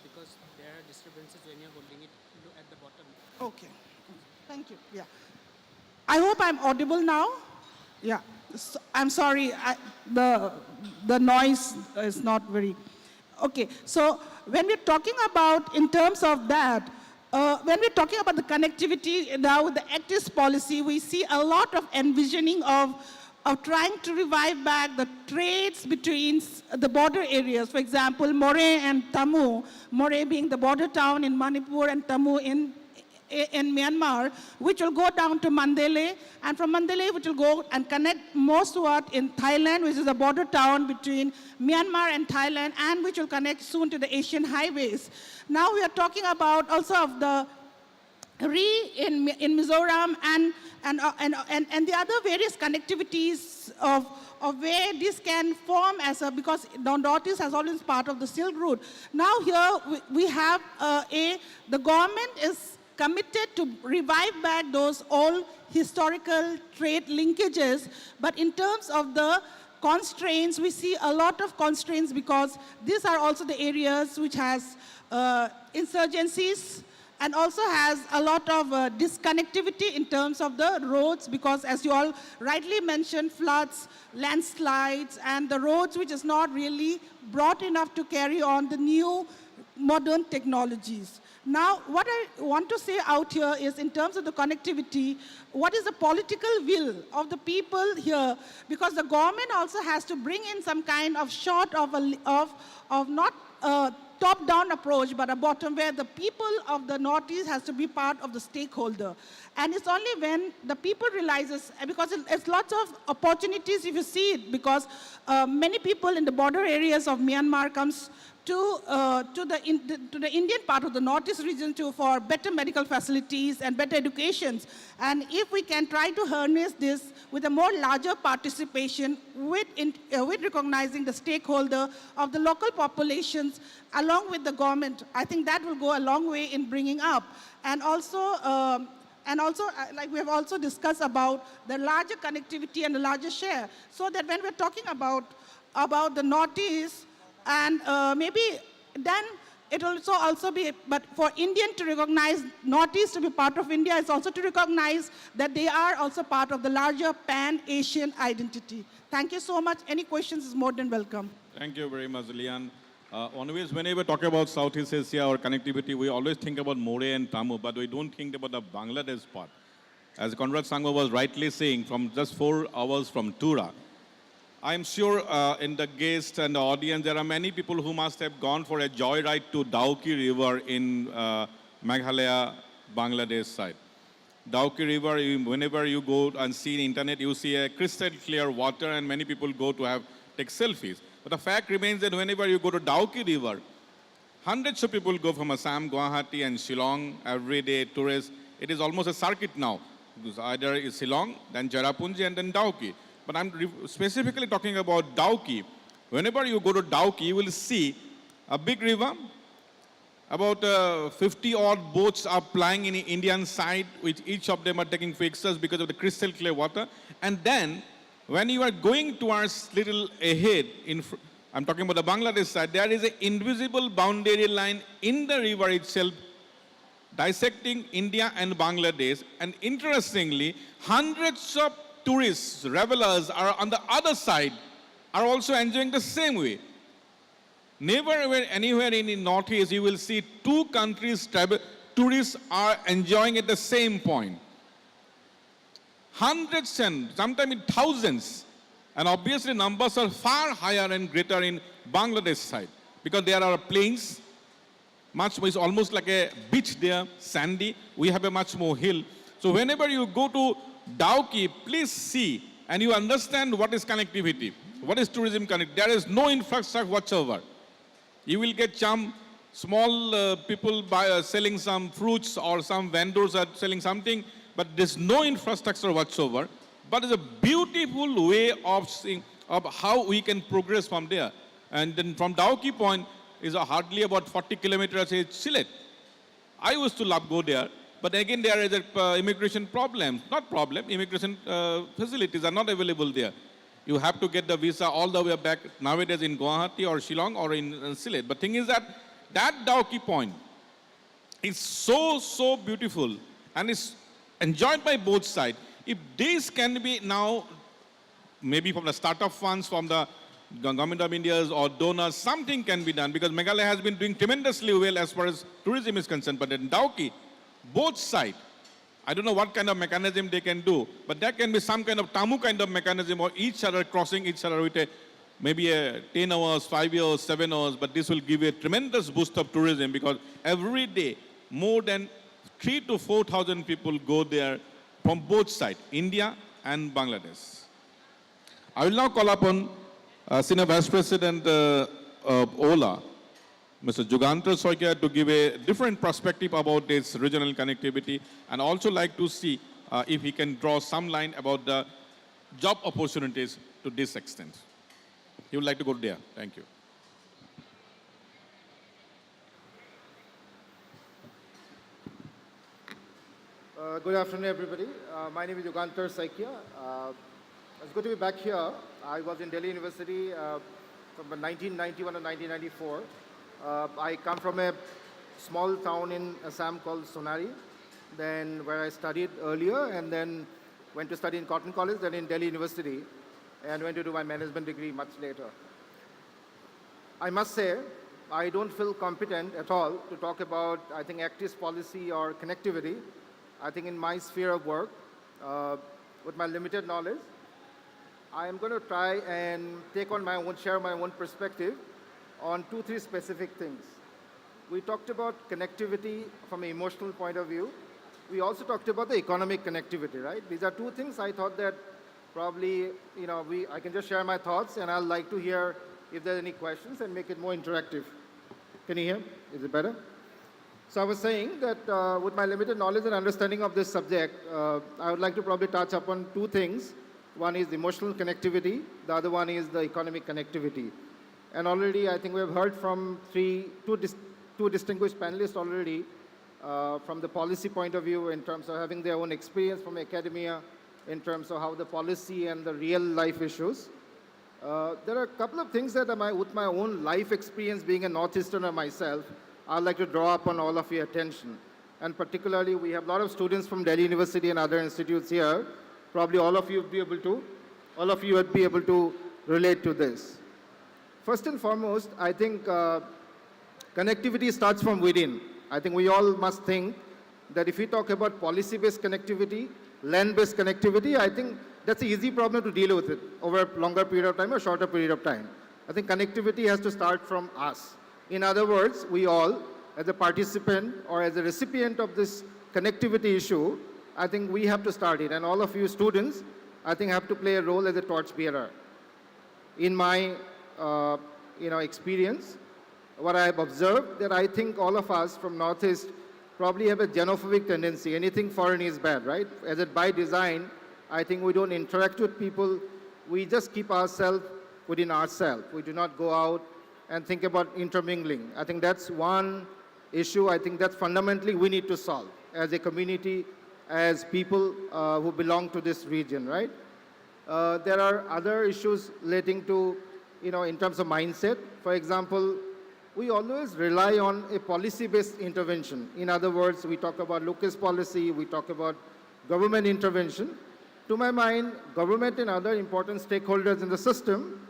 Because there are disturbances when you're holding it at the bottom.
Okay, thank you. Yeah, I hope I'm audible now. Yeah, so, I'm sorry, the noise is not very. Okay, so when we're talking about in terms of that, when we're talking about the connectivity now with the Act East policy, we see a lot of envisioning of trying to revive back the trades between the border areas. For example, More and Tamu, More being the border town in Manipur and Tamu in Myanmar, which will go down to Mandalay, and from Mandalay which will go and connect most what in Thailand, which is a border town between Myanmar and Thailand, and which will connect soon to the Asian highways. Now we are talking about also of the in Mizoram and the other various connectivities of where this can form as a, because the Northeast has always part of the Silk Route. Now here we have the government is committed to revive back those old historical trade linkages, but in terms of the constraints, we see a lot of constraints because these are also the areas which has insurgencies, and also has a lot of disconnectivity in terms of the roads, because as you all rightly mentioned, floods, landslides, and the roads which is not really broad enough to carry on the new modern technologies. Now, what I want to say out here is in terms of the connectivity, what is the political will of the people here? Because the government also has to bring in some kind of sort of not top-down approach, but a bottom where the people of the Northeast has to be part of the stakeholder. And it's only when the people realizes, because it's lots of opportunities if you see it, because many people in the border areas of Myanmar comes to the Indian part of the Northeast region for better medical facilities and better educations. And if we can try to harness this with a more larger participation with recognizing the stakeholder of the local populations along with the government, I think that will go a long way in bringing up. And also, like we have also discussed about the larger connectivity and the larger share, so that when we're talking about the Northeast, and maybe then it will also be, but for Indian to recognize Northeast to be part of India is also to recognize that they are also part of the larger pan-Asian identity. Thank you so much. Any questions is more than welcome.
Thank you very much, Lian. Always, whenever we talk about Southeast Asia or connectivity, we always think about More and Tamu, but we don't think about the Bangladesh part. As Conrad Sangma was rightly saying, from just 4 hours from Tura, I'm sure in the guests and the audience, there are many people who must have gone for a joyride to Dauki River in Meghalaya, Bangladesh side. Dauki River, whenever you go and see the internet, you see a crystal clear water and many people go to take selfies. But the fact remains that whenever you go to Dauki River, Hundreds of people go from Assam, Guwahati and Shillong every day, tourists. It is almost a circuit now. Because either is Shillong, then Cherrapunji and then Dauki. But I'm specifically talking about Dauki. Whenever you go to Dauki, you will see a big river. About 50 odd boats are plying in the Indian side, which each of them are taking pictures because of the crystal clear water. And then when you are going towards little ahead, I'm talking about the Bangladesh side, there is an invisible boundary line in the river itself dissecting India and Bangladesh. And interestingly, hundreds of tourists, revelers are on the other side, are also enjoying the same way. Never anywhere in the Northeast you will see two countries tourists are enjoying at the same point. Hundreds and sometimes in thousands. And obviously numbers are far higher and greater in Bangladesh side because there are plains, much more, it's almost like a beach there, sandy. We have a much more hill. So whenever you go to Dauki, please see and you understand what is connectivity, what is tourism connectivity. There is no infrastructure whatsoever. You will get some small people selling some fruits or some vendors are selling something, but there's no infrastructure whatsoever. But it's a beautiful way of seeing of how we can progress from there. And then from Dauki point is hardly about 40 kilometers is Sylhet. I used to love go there, but again there is a immigration problem. Not problem, immigration facilities are not available there. You have to get the visa all the way back nowadays in Guwahati or Shillong or in Sylhet. But thing is that Dauki point is so beautiful and is enjoyed by both sides. If this can be now, maybe from the startup funds, from the government of India or donors, something can be done because Meghalaya has been doing tremendously well as far as tourism is concerned. But in Dauki, both sides, I don't know what kind of mechanism they can do, but there can be some kind of tamu kind of mechanism or each other crossing each other with maybe 10 hours, 5 hours, 7 hours, but this will give a tremendous boost of tourism because every day more than 3,000 to 4,000 people go there from both sides, India and Bangladesh. I will now call upon Senior Vice President of OLA, Mr. Yugantar Saikia, to give a different perspective about this regional connectivity and also like to see if he can draw some line about the job opportunities to this extent. He would like to go there. Thank you.
Good afternoon, everybody. My name is Yugantar Saikia. It's good to be back here. I was in Delhi University from 1991 to 1994. I come from a small town in Assam called Sonari, then where I studied earlier, and then went to study in Cotton College, then in Delhi University, and went to do my management degree much later. I must say, I don't feel competent at all to talk about, I think, active policy or connectivity. I think in my sphere of work, with my limited knowledge, I am going to try and share my own perspective on 2-3 specific things. We talked about connectivity from an emotional point of view. We also talked about the economic connectivity, right? These are two things I thought that probably, I can just share my thoughts and I'd like to hear if there are any questions and make it more interactive. Can you hear? Is it better? So I was saying that with my limited knowledge and understanding of this subject, I would like to probably touch upon 2 things. One is emotional connectivity. The other one is the economic connectivity. And already, I think we have heard from two distinguished panelists already from the policy point of view in terms of having their own experience from academia in terms of how the policy and the real life issues. There are a couple of things that with my own life experience being a Northeasterner myself, I'd like to draw upon all of your attention. And particularly, we have a lot of students from Delhi University and other institutes here. Probably all of you would be able to relate to this. First and foremost, I think connectivity starts from within. I think we all must think that if we talk about policy-based connectivity, land-based connectivity, I think that's an easy problem to deal with it over a longer period of time or shorter period of time. I think connectivity has to start from us. In other words, we all, as a participant or as a recipient of this connectivity issue, I think we have to start it. And all of you students, I think, have to play a role as a torchbearer. In my experience, what I have observed, that I think all of us from Northeast probably have a xenophobic tendency. Anything foreign is bad, right? As it by design, I think we don't interact with people. We just keep ourselves within ourselves. We do not go out and think about intermingling. I think that's one issue. I think that's fundamentally we need to solve as a community, as people who belong to this region, right? There are other issues relating to, in terms of mindset. For example, we always rely on a policy-based intervention. In other words, we talk about Lucas policy, we talk about government intervention. To my mind, government and other important stakeholders in the system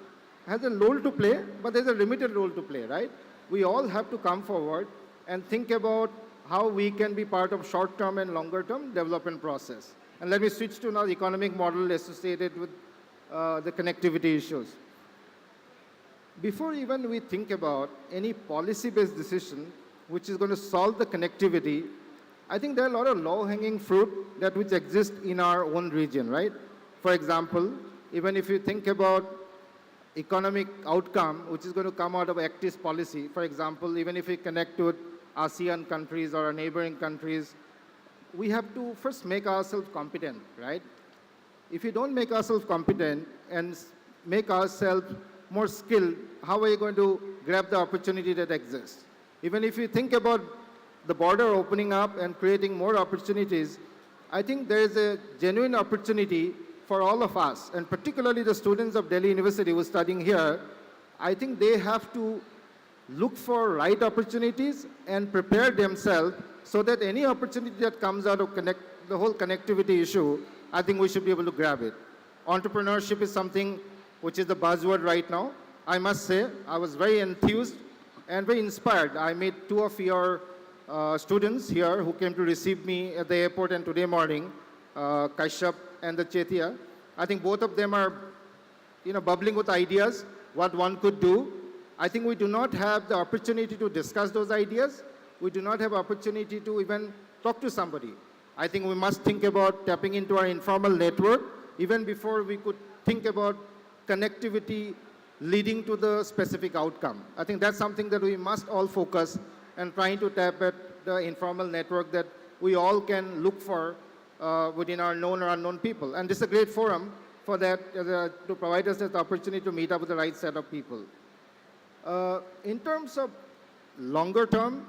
has a role to play, but there's a limited role to play, right? We all have to come forward and think about how we can be part of short-term and longer-term development process. And let me switch to now the economic model associated with the connectivity issues. Before even we think about any policy-based decision which is going to solve the connectivity, I think there are a lot of low-hanging fruit that which exist in our own region, right? For example, even if you think about economic outcome which is going to come out of Act East policy, for example, even if we connect to ASEAN countries or our neighboring countries, we have to first make ourselves competent, right? If you don't make ourselves competent and make ourselves more skilled, how are you going to grab the opportunity that exists? Even if you think about the border opening up and creating more opportunities, I think there is a genuine opportunity for all of us, and particularly the students of Delhi University who are studying here. I think they have to look for right opportunities and prepare themselves so that any opportunity that comes out of the whole connectivity issue, I think we should be able to grab it. Entrepreneurship is something which is the buzzword right now. I must say, I was very enthused and very inspired. I met two of your students here who came to receive me at the airport and today morning, Kashyap and the Chetia. I think both of them are, bubbling with ideas, what one could do. I think we do not have the opportunity to discuss those ideas. We do not have opportunity to even talk to somebody. I think we must think about tapping into our informal network even before we could think about connectivity leading to the specific outcome. I think that's something that we must all focus and trying to tap at the informal network that we all can look for within our known or unknown people. And this is a great forum for that, to provide us the opportunity to meet up with the right set of people. In terms of longer term,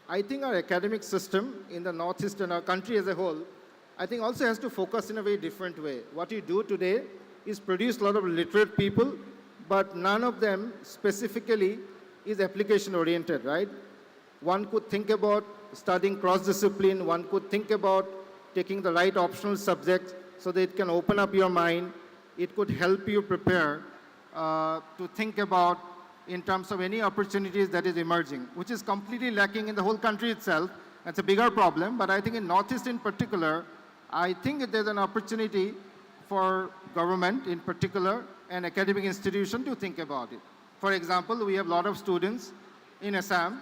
I think our academic system in the Northeast and our country as a whole, I think also has to focus in a very different way. What you do today is produce a lot of literate people, but none of them specifically is application oriented, right? One could think about studying cross-discipline, one could think about taking the right optional subjects so that it can open up your mind. It could help you prepare to think about in terms of any opportunities that is emerging, which is completely lacking in the whole country itself. That's a bigger problem, but I think in Northeast in particular, I think there's an opportunity for government in particular and academic institution to think about it. For example, we have a lot of students in Assam.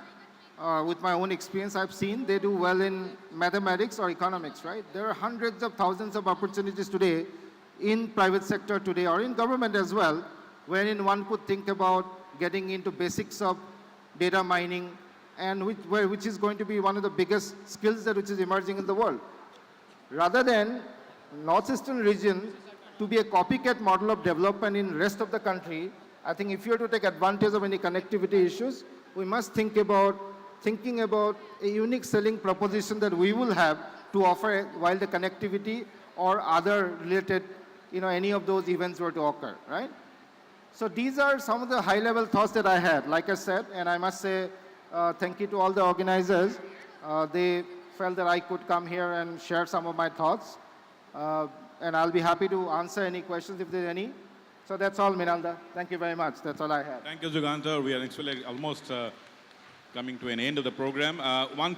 With my own experience, I've seen they do well in mathematics or economics, right? There are hundreds of thousands of opportunities today in private sector today or in government as well, wherein one could think about getting into basics of data mining, and which is going to be one of the biggest skills that which is emerging in the world. Rather than Northeastern region to be a copycat model of development in rest of the country, I think if you are to take advantage of any connectivity issues, we must thinking about a unique selling proposition that we will have to offer while the connectivity or other related, any of those events were to occur, right? So these are some of the high-level thoughts that I had, like I said, and I must say thank you to all the organizers. They felt that I could come here and share some of my thoughts, and I'll be happy to answer any questions if there's any. So that's all, Minalda. Thank you very much. That's all I have.
Thank you, Yugantar. We are actually almost coming to an end of the program.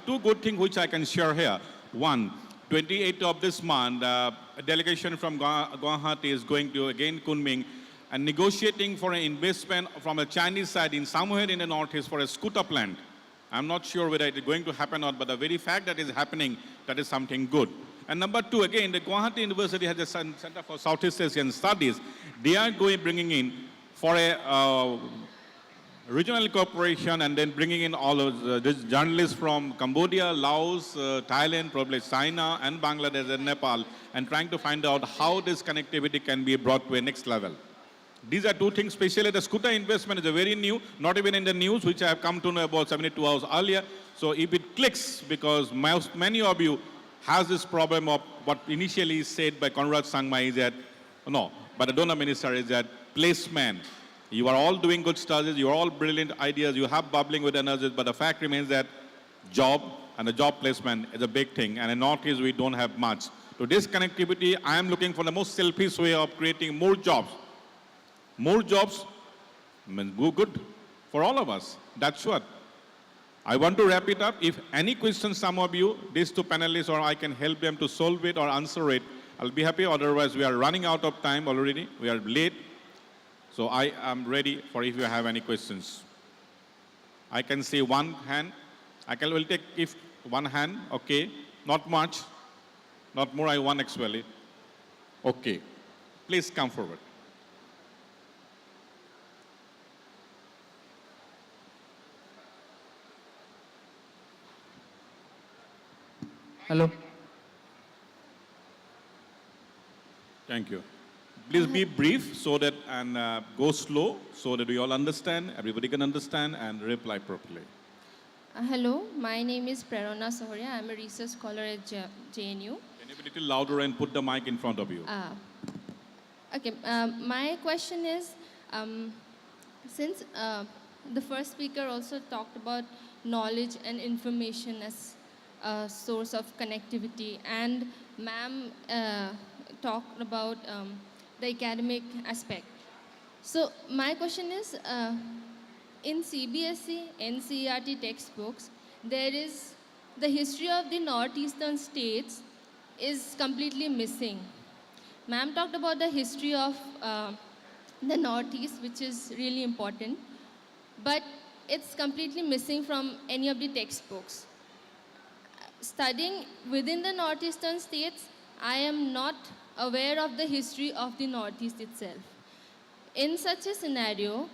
Two good things which I can share here. One, 28th of this month, a delegation from Guwahati is going to again Kunming and negotiating for an investment from the Chinese side in somewhere in the Northeast for a scooter plant. I'm not sure whether it is going to happen or not, but the very fact that it is happening, that is something good. And number two, again, the Guwahati University has a Center for Southeast Asian Studies. They are bringing in for a regional cooperation and then bringing in all of these journalists from Cambodia, Laos, Thailand, probably China and Bangladesh and Nepal, and trying to find out how this connectivity can be brought to a next level. These are two things, especially the scooter investment is a very new, not even in the news, which I have come to know about 72 hours earlier. So if it clicks, because many of you has this problem of what initially said by Conrad Sangma is that, no, but the donor minister is that placement. You are all doing good studies, you are all brilliant ideas, you have bubbling with energies, but the fact remains that job and the job placement is a big thing, and in Northeast we don't have much. To this connectivity, I am looking for the most selfish way of creating more jobs. More jobs means good for all of us. That's what. I want to wrap it up. If any questions some of you, these two panelists, or I can help them to solve it or answer it, I'll be happy. Otherwise, we are running out of time already. We are late. So I am ready for if you have any questions. I can see one hand. Will take if one hand. Okay. Not much. Not more. I want actually. Okay. Please come forward.
Hello.
Thank you. Please be brief so that and go slow so that we all understand, everybody can understand and reply properly.
Hello, my name is Prerona Sahoria. I'm a research scholar at JNU.
Can you be a little louder and put the mic in front of you?
Okay, my question is, since the first speaker also talked about knowledge and information as a source of connectivity, and ma'am talked about the academic aspect. So my question is, in CBSE, NCERT textbooks, there is the history of the northeastern states is completely missing. Ma'am talked about the history of the northeast, which is really important, but it's completely missing from any of the textbooks. Studying within the northeastern states, I am not aware of the history of the northeast itself. In such a scenario,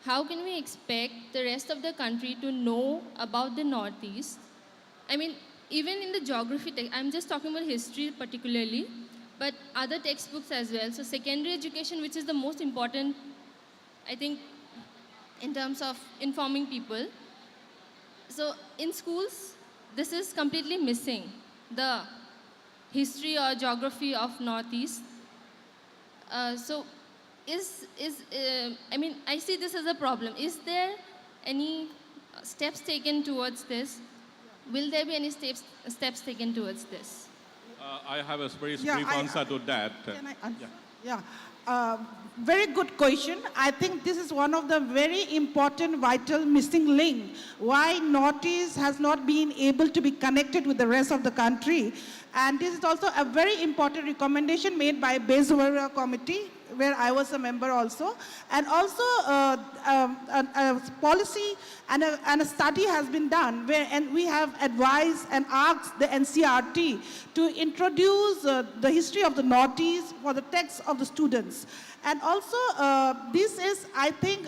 how can we expect the rest of the country to know about the northeast? I mean, even in the geography, I'm just talking about history particularly, but other textbooks as well. So secondary education, which is the most important, I think, in terms of informing people. So in schools, this is completely missing, the history or geography of Northeast. So I mean, I see this as a problem. Is there any steps taken towards this? Will there be any steps taken towards this?
I have a very brief answer to that.
Can I answer? Yeah. Very good question. I think this is one of the very important, vital missing link. Why Northeast has not been able to be connected with the rest of the country. And this is also a very important recommendation made by Mizoram committee, where I was a member also. And also a policy and a study has been done where we have advised and asked the NCERT to introduce the history of the Northeast for the text of the students. And also this is, I think,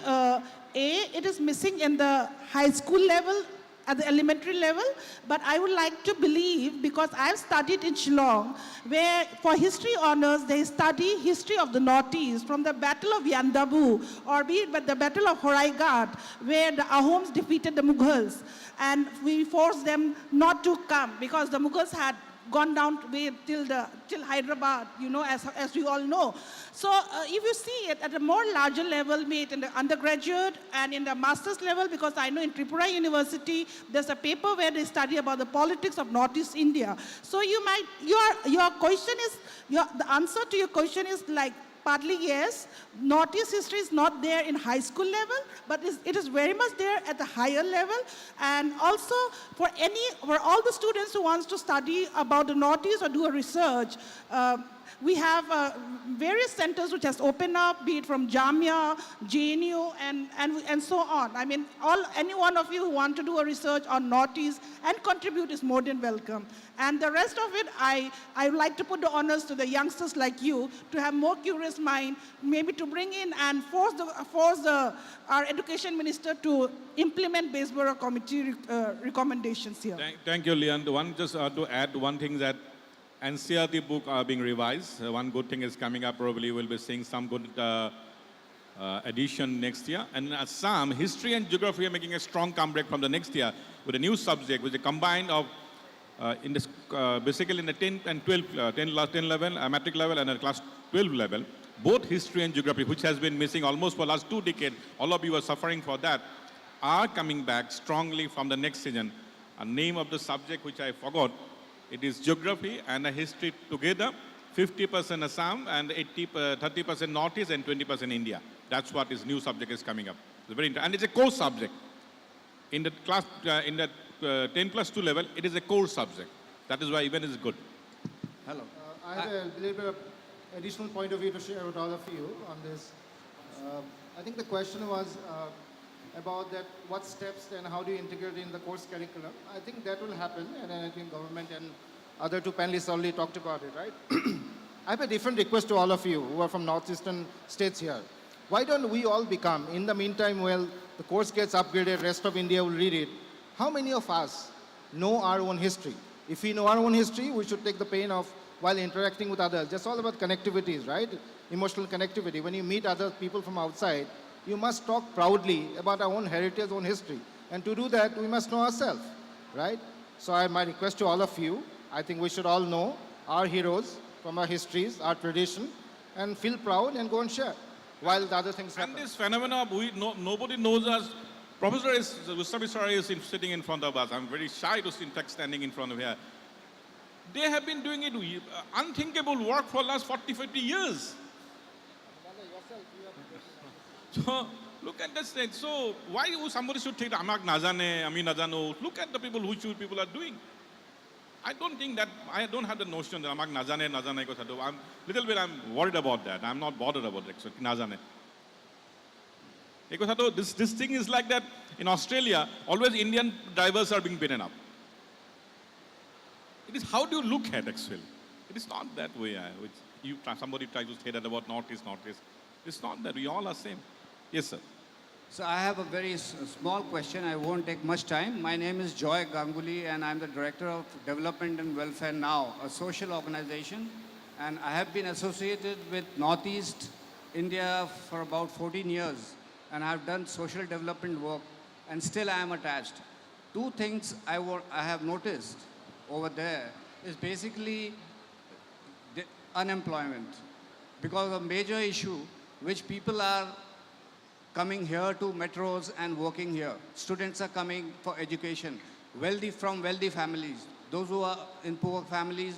it is missing in the high school level, at the elementary level, but I would like to believe, because I've studied in Shillong, where for history honors, they study history of the Northeast, from the Battle of Yandabu, or be it the Battle of Horaigat, where the Ahoms defeated the Mughals, and we forced them not to come, because the Mughals had gone down till Hyderabad, you know, as we all know. So if you see it at a more larger level, be it in the undergraduate and in the master's level, because I know in Tripura University, there's a paper where they study about the politics of Northeast India. So you might, your question is, the answer to your question is like, partly yes, Northeast history is not there in high school level, but it is very much there at the higher level. And also for all the students who wants to study about the Northeast or do a research, we have various centers which has opened up, be it from Jamia, JNU, and so on. I mean, any one of you who want to do a research on Northeast and contribute is more than welcome. And the rest of it, I would like to put the honors to the youngsters like you to have more curious mind, maybe to bring in and force our education minister to implement Baseborough Committee recommendations here.
Thank you, Leon. Just to add one thing, that NCERT book are being revised. One good thing is coming up. Probably we'll be seeing some good addition next year. And in Assam, history and geography are making a strong comeback from the next year with a new subject, which is a combined of basically in the 10 and 12, 10 level, matric level, and a class 12 level, both history and geography, which has been missing almost for the last 2 decades. All of you are suffering for that, are coming back strongly from the next season. A name of the subject which I forgot, it is geography and a history together, 50% Assam and 30% Northeast and 20% India. That's what this new subject is coming up. It's very and it's a core subject. In the class, in the 10+2 level, it is a core subject. That is why even is good.
Hello. I have a little bit of additional point of view to share with all of you on this. I think the question was about that, what steps and how do you integrate in the course curriculum? I think that will happen, and I think government and other two panelists already talked about it, right? I have a different request to all of you who are from northeastern states here. Why don't we all become, in the meantime, well, the course gets upgraded, rest of India will read it. How many of us know our own history? If we know our own history, we should take the pain of while interacting with others. That's all about connectivities, right? Emotional connectivity. When you meet other people from outside, you must talk proudly about our own heritage, own history. And to do that, we must know ourselves, right? So my request to all of you, I think we should all know our heroes from our histories, our tradition, and feel proud and go and share while the other things happen.
And this phenomena, nobody knows us. Professor Gustavi is sitting in front of us. I'm very shy to see, in fact, standing in front of here. They have been doing it unthinkable work for the last 40, 50 years. So, look at this thing. So, why somebody should take the Amak Nazane, Ami Nazano? Look at the people who people are doing. I don't think that, I don't have the notion that Amak Nazane, Nazane ko sado. I'm worried about that. I'm not bothered about it. So, Nazane. This thing is like that in Australia, always Indian drivers are being beaten up. It is how do you look at actually? It is not that way. Somebody tries to say that about Northeast. It's not that. We all are same. Yes, sir.
So I have a very small question. I won't take much time. My name is Joy Ganguly, and I'm the Director of Development and Welfare Now, a social organization. And I have been associated with Northeast India for about 14 years. And I've done social development work, and still I am attached. Two things I have noticed over there is basically the unemployment. Because a major issue which people are coming here to metros and working here. Students are coming for education, from wealthy families. Those who are in poor families,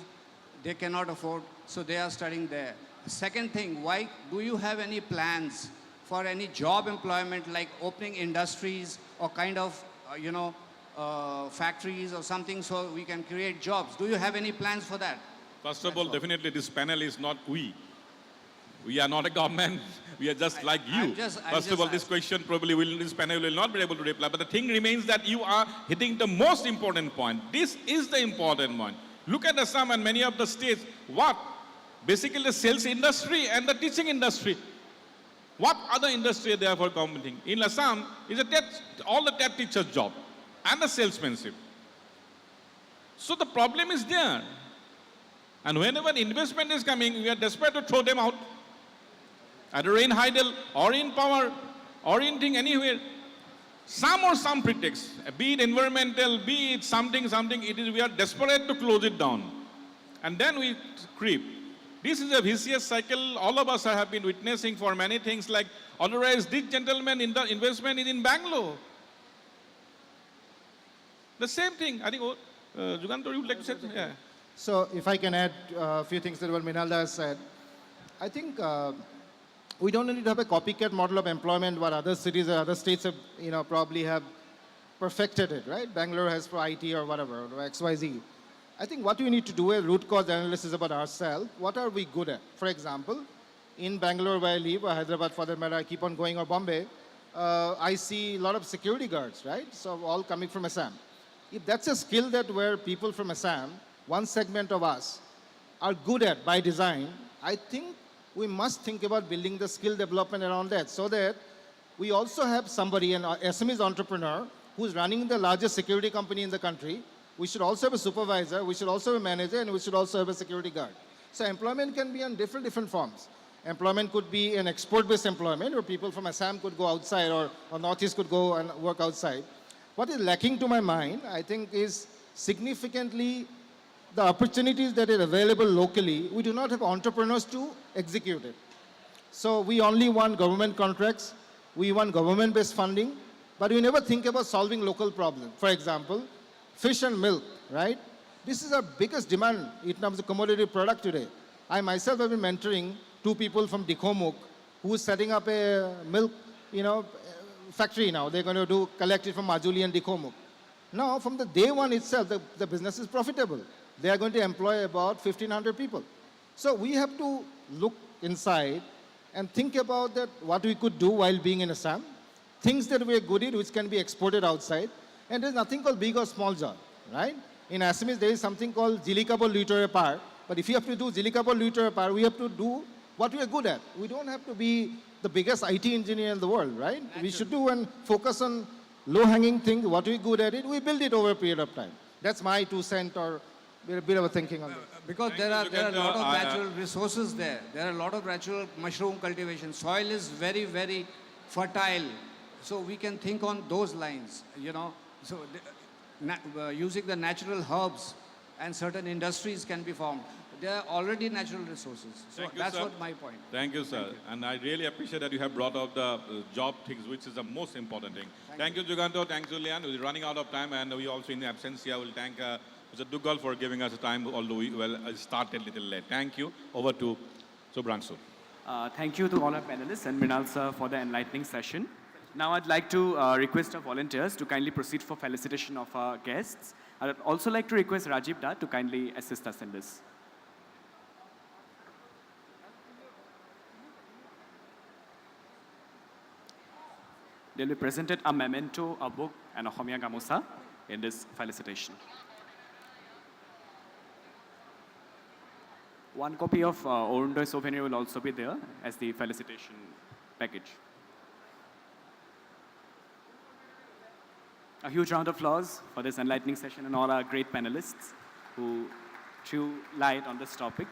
they cannot afford, so they are studying there. Second thing, why do you have any plans for any job employment, like opening industries or kind of, factories or something, so we can create jobs? Do you have any plans for that?
First of all, definitely this panel is not we. We are not a government. We are just like you. First of all, this question probably this panel will not be able to reply. But the thing remains that you are hitting the most important point. This is the important point. Look at Assam and many of the states. What? Basically the sales industry and the teaching industry. What other industry are there for competing? In Assam, is all the TET teachers' job and the salesmanship. So the problem is there. And whenever investment is coming, we are desperate to throw them out. Either in Heidel or in power or anything anywhere. Some pretext, be it environmental, be it something, we are desperate to close it down. And then we creep. This is a vicious cycle all of us have been witnessing for many things, like otherwise this gentleman in the investment is in Bangalore. The same thing. I think, Yugantar, you would like to say something? Yeah.
So if I can add a few things that what Mrinal has said, I think we don't need to have a copycat model of employment what other cities or other states have, probably have perfected it, right? Bangalore has for IT or whatever, or XYZ. I think what we need to do is root cause analysis about ourselves. What are we good at? For example, in Bangalore where I live, or Hyderabad for that matter, I keep on going, or Bombay, I see a lot of security guards, right? So all coming from Assam. If that's a skill that where people from Assam, one segment of us, are good at by design, I think we must think about building the skill development around that so that we also have somebody, an Assamese entrepreneur, who's running the largest security company in the country. We should also have a supervisor, we should also have a manager, and we should also have a security guard. So employment can be on different forms. Employment could be an export-based employment where people from Assam could go outside or Northeast could go and work outside. What is lacking to my mind, I think, is significantly the opportunities that are available locally. We do not have entrepreneurs to execute it. So we only want government contracts, we want government-based funding, but we never think about solving local problems. For example, fish and milk, right? This is our biggest demand in terms of commodity product today. I myself have been mentoring 2 people from Dikhomukh who is setting up a milk, factory now. They're going to collect it from Majuli and Dikhomukh. Now, from the day one itself, the business is profitable. They are going to employ about 1,500 people. So we have to look inside and think about that, what we could do while being in Assam, things that we are good at which can be exported outside, and there's nothing called big or small job, right? In Assamese, there is something called Jilikabol Luitore Par, but if you have to do Jilikabol Luitore Par, we have to do what we are good at. We don't have to be the biggest IT engineer in the world, right? We should do and focus on low-hanging things, what we're good at it, we build it over a period of time. That's my 2 cents or a bit of a thinking on this.
Because there are a lot of natural resources there. There are a lot of natural mushroom cultivation. Soil is very, very fertile. So we can think on those lines, So using the natural herbs and certain industries can be formed. There are already natural resources. So that's what my point.
Thank you, sir. And I really appreciate that you have brought out the job things, which is the most important thing. Thank you, Yugantar. Thanks, Julian. We're running out of time, and we also, in the absence here, will thank Mr. Duggal for giving us a time, although we started a little late. Thank you. Over to Subhranshu.
Thank you to all our panelists and Mrinal sir for the enlightening session. Now I'd like to request our volunteers to kindly proceed for felicitation of our guests. I'd also like to request Rajiv Da to kindly assist us in this. They'll be presented a memento, a book, and a Homia Gamusa in this felicitation. One copy of Arunodoi souvenir will also be there as the felicitation package. A huge round of applause for this enlightening session and all our great panelists who threw light on this topic.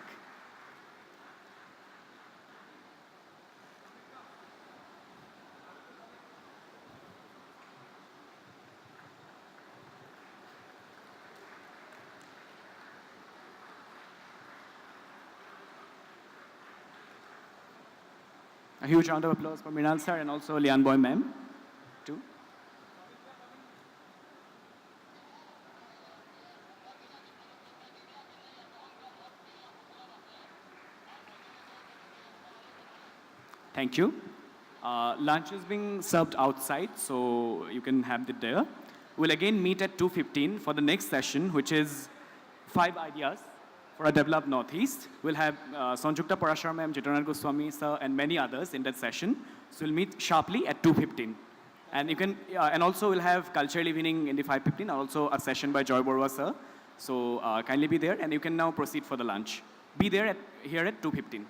A huge round of applause for Mrinal sir and also Lianboi ma'am too. Thank you. Lunch is being served outside, so you can have it there. We'll again meet at 2:15 for the next session, which is 5 ideas for a developed Northeast. We'll have Sanjukta Parashar ma'am, Jitendra Goswami sir, and many others in that session. So we'll meet sharply at 2:15. And you can, and also we'll have cultural evening in the 5:15, and also a session by Joy Borwa sir. So kindly be there, and you can now proceed for the lunch. Be there here at 2:15.